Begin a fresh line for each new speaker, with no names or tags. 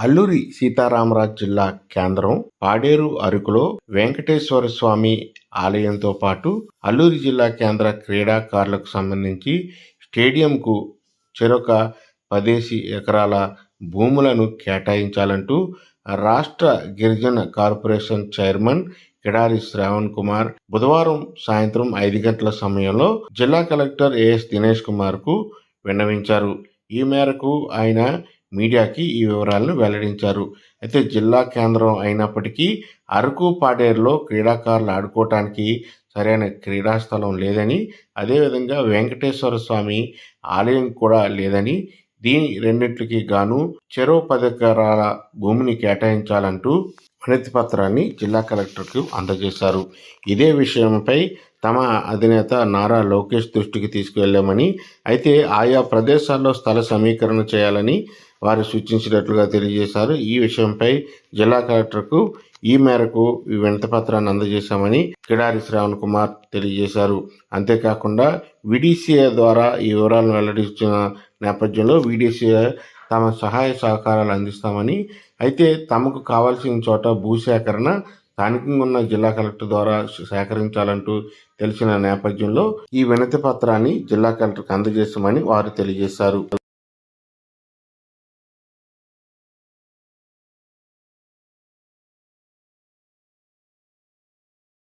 అల్లూరి సీతారామరాజు జిల్లా కేంద్రం పాడేరు అరకులో వెంకటేశ్వర స్వామి ఆలయంతో పాటు అల్లూరి జిల్లా కేంద్ర క్రీడాకారులకు సంబంధించి స్టేడియంకు చెరొక 10 ఎకరాల భూములను కేటాయించాలంటూ రాష్ట్ర గిరిజన కార్పొరేషన్ చైర్మన్ కిడారి శ్రావణ్ కుమార్ బుధవారం సాయంత్రం 5 గంటల సమయంలో జిల్లా కలెక్టర్ ఏఎస్ దినేష్ కుమార్కు విన్నవించారు. ఈ మేరకు ఆయన మీడియాకి ఈ వివరాలను వెల్లడించారు. అయితే జిల్లా కేంద్రం అయినప్పటికీ అరకు పాడేరులో క్రీడాకారులు ఆడుకోవటానికి సరైన క్రీడా స్థలం లేదని, అదేవిధంగా వెంకటేశ్వర స్వామి ఆలయం కూడా లేదని, దీని రెండింటికి గాను చెరో 10 ఎకరాల భూమిని కేటాయించాలంటూ వినతి పత్రాన్ని జిల్లా కలెక్టర్కు అందజేశారు. ఇదే విషయంపై తమ అధినేత నారా లోకేష్ దృష్టికి తీసుకువెళ్లామని, అయితే ఆయా ప్రదేశాల్లో స్థల సమీకరణ చేయాలని వారు సూచించినట్లుగా తెలియజేశారు. ఈ విషయంపై జిల్లా కలెక్టర్కు ఈ మేరకు ఈ వినతి పత్రాన్ని అందజేశామని కిడారి శ్రావణ్ కుమార్ తెలియజేశారు. అంతేకాకుండా వీడీసీఏ ద్వారా ఈ వివరాలను వెల్లడించిన నేపథ్యంలో వీడీసీఏ తమ సహాయ సహకారాలు అందిస్తామని, అయితే తమకు కావాల్సిన చోట భూసేకరణ స్థానికంగా ఉన్న జిల్లా కలెక్టర్ ద్వారా సేకరించాలంటూ తెలిసిన నేపథ్యంలో ఈ వినతి పత్రాన్ని జిల్లా కలెక్టర్కి అందజేస్తామని వారు తెలియజేశారు.